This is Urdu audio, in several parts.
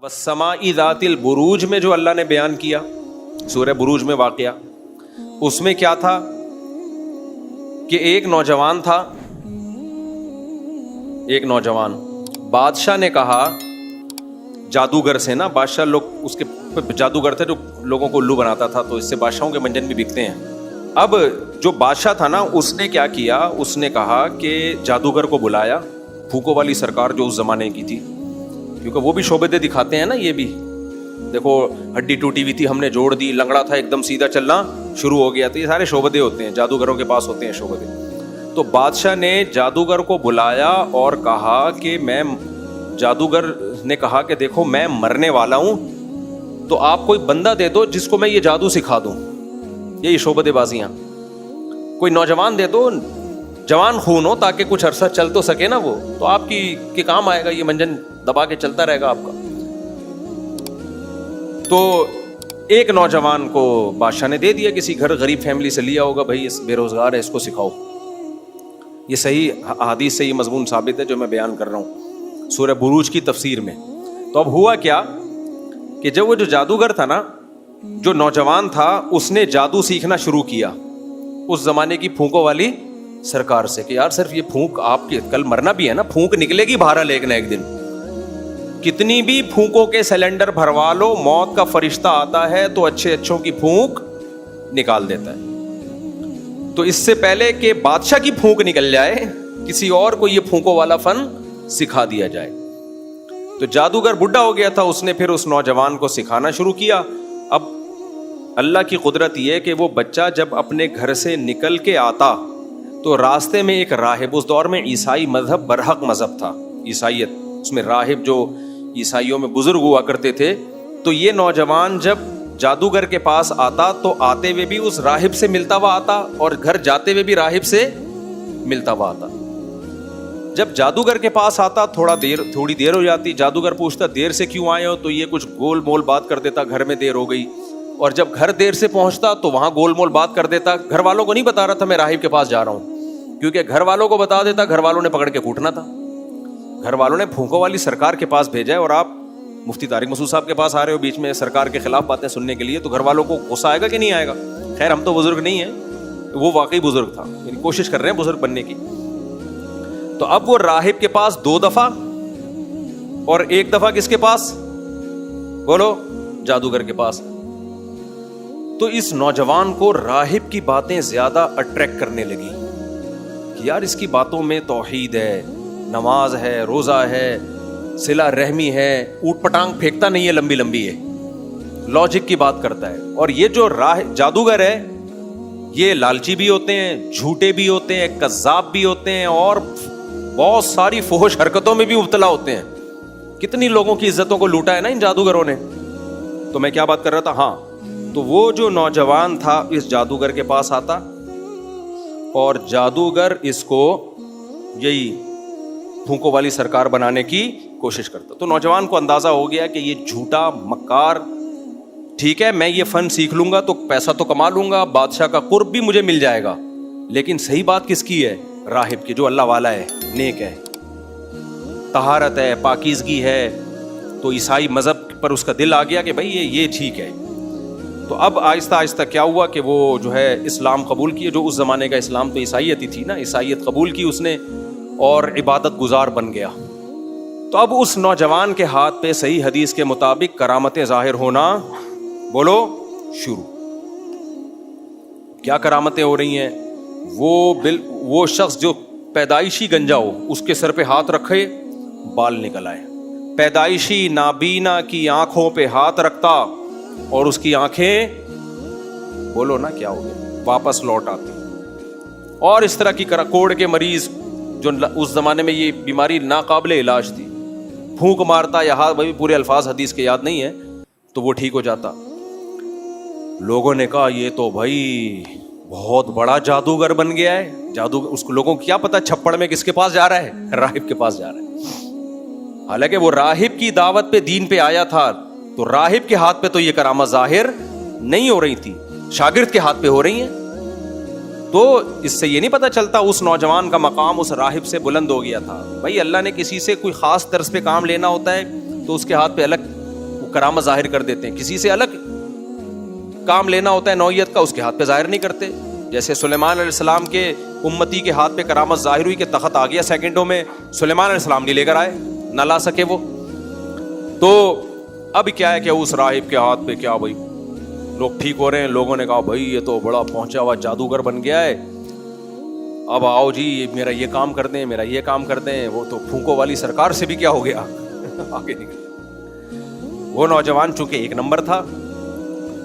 والسماء ذات البروج میں جو اللہ نے بیان کیا سورہ بروج میں واقعہ، اس میں کیا تھا کہ ایک نوجوان تھا، ایک نوجوان بادشاہ نے کہا جادوگر سے نا، بادشاہ لوگ اس کے جادوگر تھے جو لوگوں کو الو بناتا تھا، تو اس سے بادشاہوں کے منجن بھی بکتے ہیں۔ اب جو بادشاہ تھا نا، اس نے کیا کیا، اس نے کہا کہ جادوگر کو بلایا، پھونکو والی سرکار جو اس زمانے کی تھی، کیونکہ وہ بھی شعبدے دکھاتے ہیں نا، یہ بھی دیکھو ہڈی ٹوٹی ہوئی تھی ہم نے جوڑ دی، لنگڑا تھا ایک دم سیدھا چلنا شروع ہو گیا، تو یہ سارے شعبدے ہوتے ہیں، جادوگروں کے پاس ہوتے ہیں شعبدے۔ تو بادشاہ نے جادوگر کو بلایا اور کہا کہ جادوگر نے کہا کہ دیکھو میں مرنے والا ہوں، تو آپ کوئی بندہ دے دو جس کو میں یہ جادو سکھا دوں، یہی شعبدے بازیاں، کوئی نوجوان دے دو، جوان خون ہو، تاکہ کچھ عرصہ چل تو سکے نا، وہ تو آپ کی کام آئے گا، یہ منجن دبا کے چلتا رہے گا آپ کا۔ تو ایک نوجوان کو بادشاہ نے دے دیا، کسی گھر غریب فیملی سے لیا ہوگا، بھائی اس بے روزگار ہے، اس کو سکھاؤ۔ یہ صحیح حدیث سے یہ مضمون ثابت ہے جو میں بیان کر رہا ہوں سورہ بروج کی تفسیر میں۔ تو اب ہوا کیا کہ جب وہ جو جادوگر تھا نا، جو نوجوان تھا، اس نے جادو سیکھنا شروع کیا اس زمانے کی پھونکوں والی سرکار سے کہ یار صرف یہ پھونک آپ کے کل مرنا بھی ہے نا، پھونک نکلے گی بہارا لیکن ایک دن، کتنی بھی پھونکوں کے سلنڈر بھروا لو، موت کا فرشتہ آتا ہے تو اچھے اچھوں کی پھونک نکال دیتا ہے۔ تو اس سے پہلے کہ بادشاہ کی پھونک نکل جائے، کسی اور کو یہ پھونکوں والا فن سکھا دیا جائے۔ تو جادوگر بڈھا ہو گیا تھا، اس نے پھر اس نوجوان کو سکھانا شروع کیا۔ اب اللہ کی قدرت یہ کہ وہ بچہ جب اپنے گھر سے نکل کے آتا تو راستے میں ایک راہب، اس دور میں عیسائی مذہب برحق مذہب تھا، عیسائیت، اس میں راہب جو عیسائیوں میں بزرگ ہوا کرتے تھے، تو یہ نوجوان جب جادوگر کے پاس آتا تو آتے ہوئے بھی اس راہب سے ملتا ہوا آتا اور گھر جاتے ہوئے بھی راہب سے ملتا ہوا آتا۔ جب جادوگر کے پاس آتا تھوڑی دیر ہو جاتی، جادوگر پوچھتا دیر سے کیوں آئے ہو، تو یہ کچھ گول مول بات کر دیتا، گھر میں دیر ہو گئی، اور جب گھر دیر سے پہنچتا تو وہاں گول مول بات کر دیتا، گھر والوں کو نہیں بتا رہا تھا میں راہب کے پاس جا رہا ہوں، کیونکہ گھر والوں کو بتا دیتا گھر والوں نے پکڑ کے کوٹنا تھا۔ گھر والوں نے پھونکوں والی سرکار کے پاس بھیجا ہے اور آپ مفتی طارق مسعود صاحب کے پاس آ رہے ہو بیچ میں سرکار کے خلاف باتیں سننے کے لیے، تو گھر والوں کو غصہ آئے گا کہ نہیں آئے گا؟ خیر ہم تو بزرگ نہیں ہیں، وہ واقعی بزرگ تھا، یعنی کوشش کر رہے ہیں بزرگ بننے کی۔ تو اب وہ راہب کے پاس 2 دفعہ اور 1 دفعہ کس کے پاس؟ بولو، جادوگر کے پاس۔ تو اس نوجوان کو راہب کی باتیں زیادہ اٹریکٹ کرنے لگی کہ یار اس کی باتوں میں توحید ہے، نماز ہے، روزہ ہے، صلہ رحمی ہے، اوٹ پٹانگ پھینکتا نہیں ہے، لمبی لمبی ہے، لاجک کی بات کرتا ہے۔ اور یہ جو جادوگر ہے یہ لالچی بھی ہوتے ہیں، جھوٹے بھی ہوتے ہیں، کذاب بھی ہوتے ہیں، اور بہت ساری فحش حرکتوں میں بھی مبتلا ہوتے ہیں۔ کتنی لوگوں کی عزتوں کو لوٹا ہے نا ان جادوگروں نے۔ تو میں کیا بات کر رہا تھا، ہاں، تو وہ جو نوجوان تھا اس جادوگر کے پاس آتا اور جادوگر اس کو یہی پھونکوں والی سرکار بنانے کی کوشش کرتا۔ تو نوجوان کو اندازہ ہو گیا کہ یہ جھوٹا مکار، ٹھیک ہے میں یہ فن سیکھ لوں گا تو پیسہ تو کما لوں گا، بادشاہ کا قرب بھی مجھے مل جائے گا، لیکن صحیح بات کس کی ہے؟ راہب کی، جو اللہ والا ہے، نیک ہے، طہارت ہے، پاکیزگی ہے۔ تو عیسائی مذہب پر اس کا دل آ گیا کہ بھائی یہ ٹھیک ہے۔ تو اب آہستہ آہستہ کیا ہوا کہ وہ جو ہے اسلام قبول کیے، جو اس زمانے کا اسلام تو عیسائیت ہی تھی نا، عیسائیت قبول کی اس نے اور عبادت گزار بن گیا۔ تو اب اس نوجوان کے ہاتھ پہ صحیح حدیث کے مطابق کرامتیں ظاہر ہونا، بولو، شروع۔ کیا کرامتیں ہو رہی ہیں؟ وہ شخص جو پیدائشی گنجا ہو، اس کے سر پہ ہاتھ رکھے بال نکل آئے، پیدائشی نابینا کی آنکھوں پہ ہاتھ رکھتا اور اس کی آنکھیں، بولو نا کیا ہو گیا، واپس لوٹ آتی۔ اور اس طرح کی کوڑ کے مریض جو اس زمانے میں یہ بیماری ناقابل علاج تھی، پھونک مارتا یا ہاتھ، بھائی پورے الفاظ حدیث کے یاد نہیں ہے، تو وہ ٹھیک ہو جاتا۔ لوگوں نے کہا یہ تو بھائی بہت بڑا جادوگر بن گیا ہے۔ اس کو لوگوں کو کیا پتا چھپڑ میں کس کے پاس جا رہا ہے؟ راہب کے پاس جا رہا ہے۔ حالانکہ وہ راہب کی دعوت پہ دین پہ آیا تھا، تو راہب کے ہاتھ پہ تو یہ کرامت ظاہر نہیں ہو رہی تھی، شاگرد کے ہاتھ پہ ہو رہی ہیں۔ تو اس سے یہ نہیں پتا چلتا اس نوجوان کا مقام اس راہب سے بلند ہو گیا تھا۔ بھائی اللہ نے کسی سے کوئی خاص طرز پہ کام لینا ہوتا ہے تو اس کے ہاتھ پہ الگ کرامت ظاہر کر دیتے ہیں. کسی سے الگ کام لینا ہوتا ہے نوعیت کا, اس کے ہاتھ پہ ظاہر نہیں کرتے. جیسے سلیمان علیہ السلام کے امتی کے ہاتھ پہ کرامت ظاہر ہوئی کہ تخت آ گیا سیکنڈوں میں, سلیمان علیہ السلام نہیں لے کر آئے, نہ لا سکے وہ. تو اب کیا ہے کہ اس راہب کے ہاتھ پہ کیا بھائی لوگ ٹھیک ہو رہے ہیں, لوگوں نے کہا بھائی یہ تو بڑا پہنچا ہوا جادوگر بن گیا ہے, اب آؤ جی میرا یہ کام کر دیں, میرا یہ کام کر دیں. وہ تو پھونکو والی سرکار سے بھی کیا ہو گیا, آگے نکل. وہ نوجوان چونکہ ایک نمبر تھا,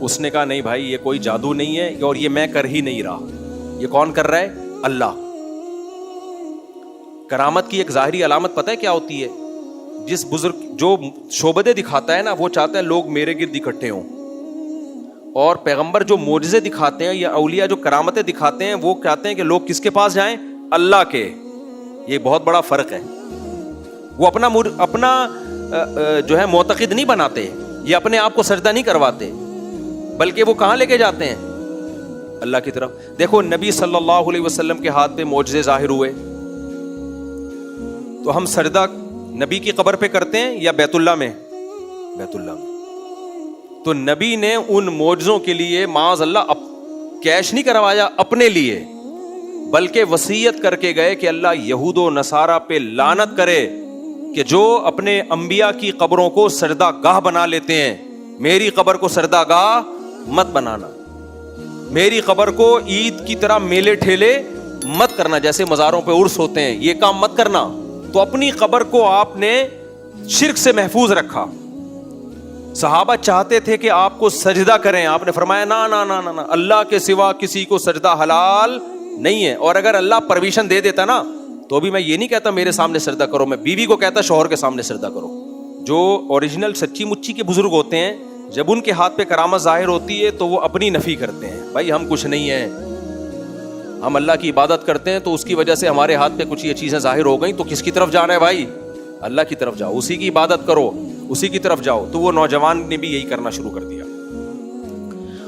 اس نے کہا نہیں بھائی یہ کوئی جادو نہیں ہے, اور یہ میں کر ہی نہیں رہا, یہ کون کر رہا ہے؟ اللہ. کرامت کی ایک ظاہری علامت پتہ ہے کیا ہوتی ہے؟ جس بزرگ جو شعبدے دکھاتا ہے نا, وہ چاہتا ہے لوگ میرے گرد اکٹھے ہوں, اور پیغمبر جو معجزے دکھاتے ہیں یا اولیاء جو کرامتیں دکھاتے ہیں وہ کہتے ہیں کہ لوگ کس کے پاس جائیں؟ اللہ کے. یہ بہت بڑا فرق ہے. وہ اپنا جو ہے معتقد نہیں بناتے, یہ اپنے آپ کو سجدہ نہیں کرواتے, بلکہ وہ کہاں لے کے جاتے ہیں؟ اللہ کی طرف. دیکھو نبی صلی اللہ علیہ وسلم کے ہاتھ پہ معجزے ظاہر ہوئے, تو ہم سجدہ نبی کی قبر پہ کرتے ہیں یا بیت اللہ میں؟ بیت اللہ میں. تو نبی نے ان معجزوں کے لیے معاذ اللہ کیش نہیں کروایا اپنے لیے, بلکہ وصیت کر کے گئے کہ اللہ یہود و نصارہ پہ لعنت کرے کہ جو اپنے انبیاء کی قبروں کو سجدہ گاہ بنا لیتے ہیں, میری قبر کو سجدہ گاہ مت بنانا, میری قبر کو عید کی طرح میلے ٹھیلے مت کرنا, جیسے مزاروں پہ عرس ہوتے ہیں, یہ کام مت کرنا. تو اپنی قبر کو آپ نے شرک سے محفوظ رکھا. صحابہ چاہتے تھے کہ آپ کو سجدہ کریں, آپ نے فرمایا نا نا نا نا, اللہ کے سوا کسی کو سجدہ حلال نہیں ہے. اور اگر اللہ پرمیشن دے دیتا نا تو بھی میں یہ نہیں کہتا میرے سامنے سجدہ کرو, میں بیوی کو کہتا شوہر کے سامنے سجدہ کرو. جو اوریجنل سچی مچی کے بزرگ ہوتے ہیں, جب ان کے ہاتھ پہ کرامت ظاہر ہوتی ہے تو وہ اپنی نفی کرتے ہیں, بھائی ہم کچھ نہیں ہیں, ہم اللہ کی عبادت کرتے ہیں, تو اس کی وجہ سے ہمارے ہاتھ پہ کچھ یہ چیزیں ظاہر ہو گئیں, تو کس کی طرف جانا ہے بھائی؟ اللہ کی طرف جاؤ, اسی کی عبادت کرو, اسی کی طرف جاؤ. تو وہ نوجوان نے بھی یہی کرنا شروع کر دیا.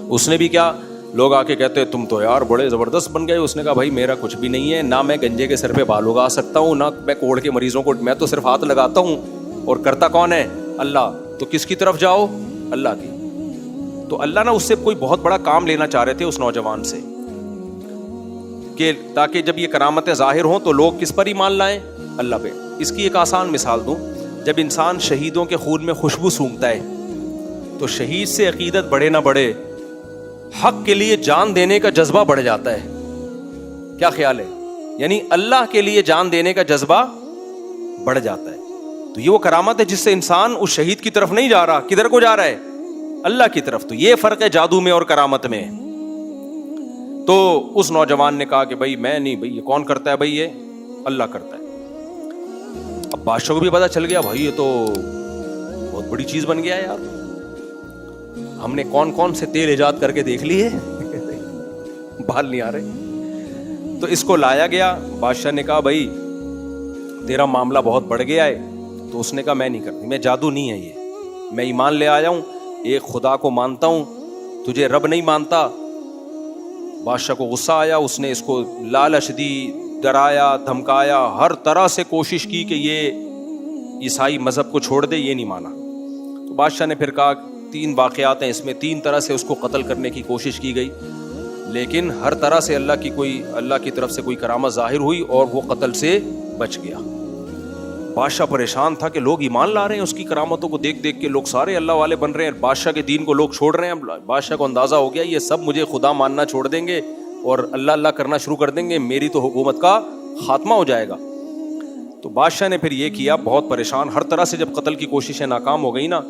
اس نے بھی کیا, لوگ آ کے کہتے تم تو یار بڑے زبردست بن گئے. اس نے کہا بھائی میرا کچھ بھی نہیں ہے, نہ میں گنجے کے سر پہ بال اگا سکتا ہوں, نہ میں کوڑ کے مریضوں کو, میں تو صرف ہاتھ لگاتا ہوں, اور کرتا کون ہے؟ اللہ. تو کس کی طرف جاؤ؟ اللہ کی. تو اللہ نے اس سے کوئی بہت بڑا کام لینا چاہ رہے تھے اس نوجوان سے, کہ تاکہ جب یہ کرامتیں ظاہر ہوں تو لوگ کس پر ایمان لائیں؟ اللہ پہ. اس کی ایک آسان مثال دوں, جب انسان شہیدوں کے خون میں خوشبو سونگھتا ہے تو شہید سے عقیدت بڑھے نہ بڑھے, حق کے لیے جان دینے کا جذبہ بڑھ جاتا ہے. کیا خیال ہے؟ یعنی اللہ کے لیے جان دینے کا جذبہ بڑھ جاتا ہے. تو یہ وہ کرامت ہے جس سے انسان اس شہید کی طرف نہیں جا رہا, کدھر کو جا رہا ہے؟ اللہ کی طرف. تو یہ فرق ہے جادو میں اور کرامت میں. تو اس نوجوان نے کہا کہ بھائی میں نہیں, بھائی یہ کون کرتا ہے؟ بھائی یہ اللہ کرتا ہے. اب بادشاہ کو بھی پتا چل گیا بھائی یہ تو بہت بڑی چیز بن گیا ہے یار, ہم نے کون کون سے تیل ایجاد کر کے دیکھ لیے, بال نہیں آ رہے. تو اس کو لایا گیا. بادشاہ نے کہا بھائی تیرا معاملہ بہت بڑھ گیا ہے. تو اس نے کہا میں نہیں کرتی, میں جادو نہیں ہے یہ, میں ایمان لے آیا ہوں, ایک خدا کو مانتا ہوں, تجھے رب نہیں مانتا. بادشاہ کو غصہ آیا, اس نے اس کو لالچ دی, ڈرایا, دھمکایا, ہر طرح سے کوشش کی کہ یہ عیسائی مذہب کو چھوڑ دے, یہ نہیں مانا. تو بادشاہ نے پھر کہا 3 واقعات ہیں اس میں, 3 طرح سے اس کو قتل کرنے کی کوشش کی گئی, لیکن ہر طرح سے اللہ کی طرف سے کوئی کرامت ظاہر ہوئی اور وہ قتل سے بچ گیا. بادشاہ پریشان تھا کہ لوگ ایمان لا رہے ہیں اس کی کرامتوں کو دیکھ دیکھ کے, لوگ سارے اللہ والے بن رہے ہیں, بادشاہ کے دین کو لوگ چھوڑ رہے ہیں. بادشاہ کو اندازہ ہو گیا یہ سب مجھے خدا ماننا چھوڑ دیں گے اور اللہ اللہ کرنا شروع کر دیں گے, میری تو حکومت کا خاتمہ ہو جائے گا. تو بادشاہ نے پھر یہ کیا, بہت پریشان, ہر طرح سے جب قتل کی کوششیں ناکام ہو گئی نا,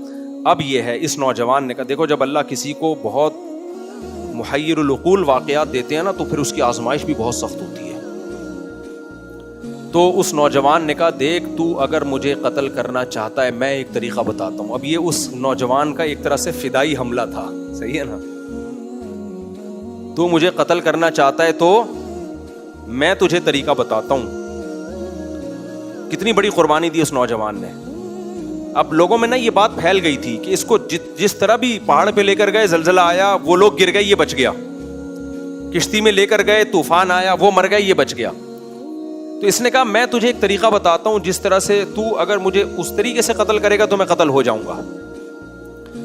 اب یہ ہے اس نوجوان نے کہا دیکھو جب اللہ کسی کو بہت محیر العقول واقعات دیتے ہیں نا تو پھر اس کی آزمائش بھی بہت سخت ہوتی ہے. تو اس نوجوان نے کہا دیکھ تو اگر مجھے قتل کرنا چاہتا ہے میں ایک طریقہ بتاتا ہوں. اب یہ اس نوجوان کا ایک طرح سے فدائی حملہ تھا, صحیح ہے نا, تو مجھے قتل کرنا چاہتا ہے تو میں تجھے طریقہ بتاتا ہوں. کتنی بڑی قربانی دی اس نوجوان نے. اب لوگوں میں نا یہ بات پھیل گئی تھی کہ اس کو جس طرح بھی پہاڑ پہ لے کر گئے, زلزلہ آیا وہ لوگ گر گئے, یہ بچ گیا, کشتی میں لے کر گئے طوفان آیا وہ مر گئے, یہ بچ گیا. تو اس نے کہا میں تجھے ایک طریقہ بتاتا ہوں جس طرح سے تو اگر مجھے اس طریقے سے قتل کرے گا تو میں قتل ہو جاؤں گا.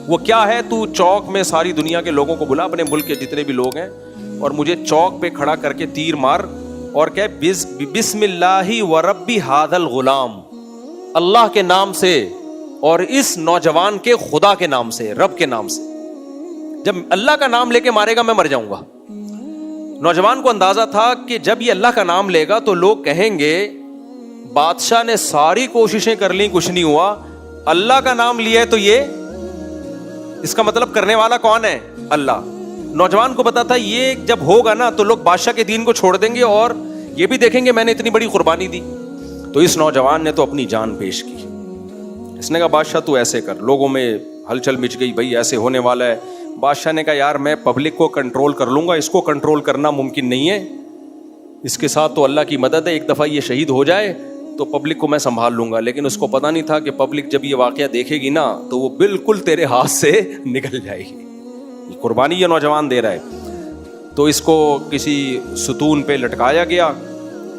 وہ کیا ہے؟ تو چوک میں ساری دنیا کے لوگوں کو بلا, اپنے ملک کے جتنے بھی لوگ ہیں, اور مجھے چوک پہ کھڑا کر کے تیر مار اور کہ بسم اللہ و ربی ھذا الغلام, اللہ کے نام سے اور اس نوجوان کے خدا کے نام سے, رب کے نام سے. جب اللہ کا نام لے کے مارے گا میں مر جاؤں گا. نوجوان کو اندازہ تھا کہ جب یہ اللہ کا نام لے گا تو لوگ کہیں گے بادشاہ نے ساری کوششیں کر لیں, کچھ نہیں ہوا, اللہ کا نام لیا ہے تو یہ اس کا مطلب کرنے والا کون ہے؟ اللہ. نوجوان کو پتا تھا یہ جب ہوگا نا تو لوگ بادشاہ کے دین کو چھوڑ دیں گے اور یہ بھی دیکھیں گے میں نے اتنی بڑی قربانی دی. تو اس نوجوان نے تو اپنی جان پیش کی. اس نے کہا بادشاہ تو ایسے کر. لوگوں میں ہلچل مچ گئی, بھائی ایسے ہونے والا ہے. بادشاہ نے کہا یار میں پبلک کو کنٹرول کر لوں گا, اس کو کنٹرول کرنا ممکن نہیں ہے, اس کے ساتھ تو اللہ کی مدد ہے, ایک دفعہ یہ شہید ہو جائے تو پبلک کو میں سنبھال لوں گا. لیکن اس کو پتا نہیں تھا کہ پبلک جب یہ واقعہ دیکھے گی نا تو وہ بالکل تیرے ہاتھ سے نکل جائے گی. قربانی یہ نوجوان دے رہا ہے. تو اس کو کسی ستون پہ لٹکایا گیا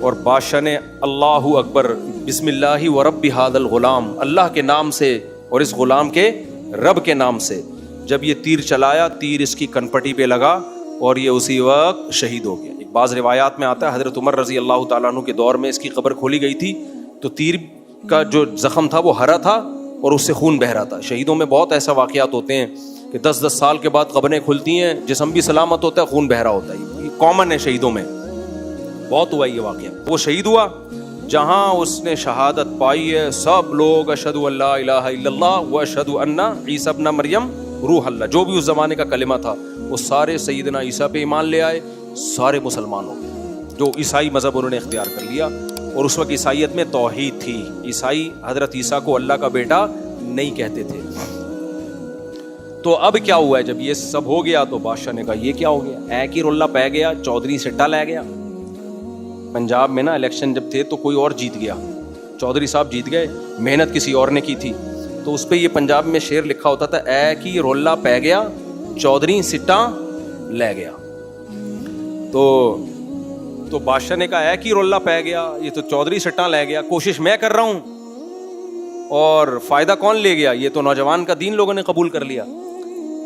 اور بادشاہ نے اللہ اکبر بسم اللہ و رب ھذا الغلام, اللہ کے نام سے اور اس غلام کے رب کے نام سے, جب یہ تیر چلایا تیر اس کی کنپٹی پہ لگا اور یہ اسی وقت شہید ہو گیا. ایک بعض روایات میں آتا ہے حضرت عمر رضی اللہ تعالیٰ عنہ کے دور میں اس کی قبر کھولی گئی تھی تو تیر کا جو زخم تھا وہ ہرا تھا اور اس سے خون بہ رہا تھا. شہیدوں میں بہت ایسا واقعات ہوتے ہیں کہ 10 سال کے بعد قبریں کھلتی ہیں, جسم بھی سلامت ہوتا ہے, خون بہ رہا ہوتا ہے. یہ کامن ہے شہیدوں میں, بہت ہوا یہ واقعہ. وہ شہید ہوا جہاں اس نے شہادت پائی ہے, سب لوگ اشہدو ان لا الہ الا اللہ و اشہدو ان عیسی ابن مریم روح اللہ, جو بھی اس زمانے کا کلمہ تھا وہ سارے سیدنا عیسیٰ پہ ایمان لے آئے, سارے مسلمان ہو گئے. جو عیسائی مذہب انہوں نے اختیار کر لیا, اور اس وقت عیسائیت میں توحید تھی. عیسائی حضرت عیسیٰ کو اللہ کا بیٹا نہیں کہتے تھے. تو اب کیا ہوا ہے جب یہ سب ہو گیا تو بادشاہ نے کہا یہ کیا ہو گیا, ایک ہی رولہ پہ گیا, چودھری سٹا لے گیا. پنجاب میں نا الیکشن جب تھے تو کوئی اور جیت گیا, چودھری صاحب جیت گئے, محنت کسی اور نے کی تھی. تو اس پہ یہ پنجاب میں شعر لکھا ہوتا تھا ایک ہی رولہ پہ گیا, چودھری سٹا لے گیا. تو بادشاہ نے کہا ایک ہی رولہ پہ گیا, یہ تو چودھری سٹا لے گیا, کوشش میں کر رہا ہوں اور فائدہ کون لے گیا؟ یہ تو نوجوان کا دین لوگوں نے قبول کر لیا.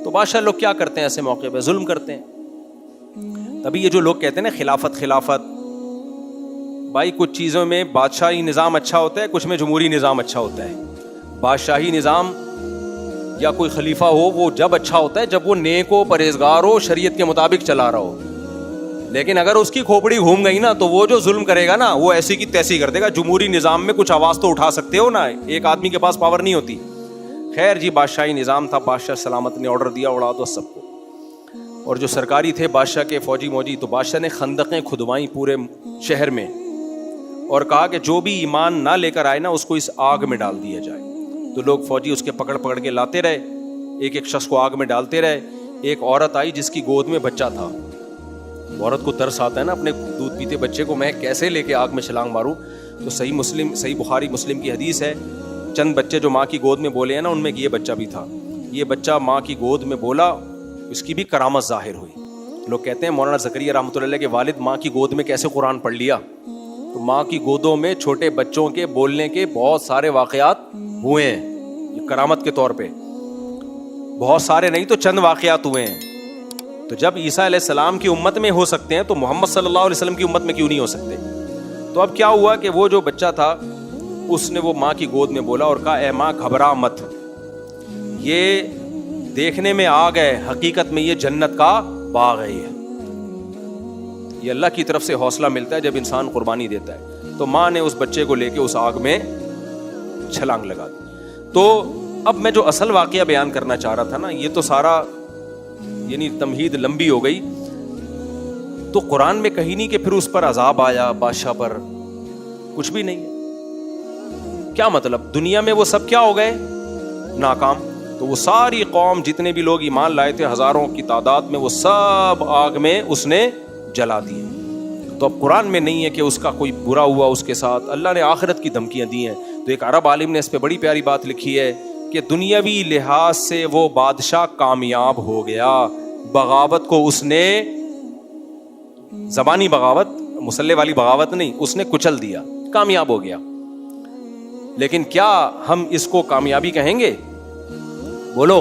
تو بادشاہ لوگ کیا کرتے ہیں ایسے موقع پہ؟ ظلم کرتے ہیں. تبھی یہ جو لوگ کہتے ہیں نا خلافت, بھائی کچھ چیزوں میں بادشاہی نظام اچھا ہوتا ہے, کچھ میں جمہوری نظام اچھا ہوتا ہے. بادشاہی نظام یا کوئی خلیفہ ہو وہ جب اچھا ہوتا ہے جب وہ نیک ہو, پرہیزگار ہو, شریعت کے مطابق چلا رہا ہو. لیکن اگر اس کی کھوپڑی گھوم گئی نا تو وہ جو ظلم کرے گا نا وہ ایسی کی تیسی کر دے گا. جمہوری نظام میں کچھ آواز تو اٹھا سکتے ہو نا, ایک آدمی کے پاس پاور نہیں ہوتی. خیر جی بادشاہی نظام تھا, بادشاہ سلامت نے آرڈر دیا اڑا دو سب کو. اور جو سرکاری تھے بادشاہ کے فوجی موجی, تو بادشاہ نے خندقیں کھدوائیں پورے شہر میں اور کہا کہ جو بھی ایمان نہ لے کر آئے نا اس کو اس آگ میں ڈال دیا جائے. تو لوگ فوجی اس کے پکڑ کے لاتے رہے, ایک شخص کو آگ میں ڈالتے رہے. ایک عورت آئی جس کی گود میں بچہ تھا. عورت کو ترس آتا ہے نا اپنے دودھ پیتے بچے کو میں کیسے لے کے آگ میں چھلانگ ماروں. تو صحیح بخاری مسلم کی حدیث ہے, چند بچے جو ماں کی گود میں بولے ہیں نا ان میں یہ بچہ بھی تھا. یہ بچہ ماں کی گود میں بولا, اس کی بھی کرامت ظاہر ہوئی. لوگ کہتے ہیں مولانا زکریا رحمۃ اللہ علیہ کے والد ماں کی گود میں کیسے قرآن پڑھ لیا. تو ماں کی گودوں میں چھوٹے بچوں کے بولنے کے بہت سارے واقعات ہوئے ہیں, یہ کرامت کے طور پہ. بہت سارے نہیں تو چند واقعات ہوئے ہیں. تو جب عیسیٰ علیہ السلام کی امت میں ہو سکتے ہیں تو محمد صلی اللہ علیہ وسلم کی امت میں کیوں نہیں ہو سکتے؟ تو اب کیا ہوا کہ وہ جو بچہ تھا اس نے وہ ماں کی گود میں بولا اور کہا اے ماں گھبرا مت, یہ دیکھنے میں آگ ہے, حقیقت میں یہ جنت کا باغ ہے. یہ اللہ کی طرف سے حوصلہ ملتا ہے جب انسان قربانی دیتا ہے. تو ماں نے اس بچے کو لے کے اس آگ میں چھلانگ لگا دی. تو اب میں جو اصل واقعہ بیان کرنا چاہ رہا تھا نا, یہ تو سارا یعنی تمہید لمبی ہو گئی. تو قرآن میں کہیں نہیں کہ پھر اس پر عذاب آیا بادشاہ پر, کچھ بھی نہیں ہے. کیا مطلب؟ دنیا میں وہ سب کیا ہو گئے؟ ناکام. تو وہ ساری قوم جتنے بھی لوگ ایمان لائے تھے ہزاروں کی تعداد میں, وہ سب آگ میں اس نے جلا دیے. تو اب قرآن میں نہیں ہے کہ اس کا کوئی برا ہوا اس کے ساتھ, اللہ نے آخرت کی دھمکیاں دی ہیں. تو ایک عرب عالم نے اس پہ بڑی پیاری بات لکھی ہے کہ دنیاوی لحاظ سے وہ بادشاہ کامیاب ہو گیا, بغاوت کو اس نے, زبانی بغاوت, مسلح والی بغاوت نہیں, اس نے کچل دیا, کامیاب ہو گیا. لیکن کیا ہم اس کو کامیابی کہیں گے؟ بولو.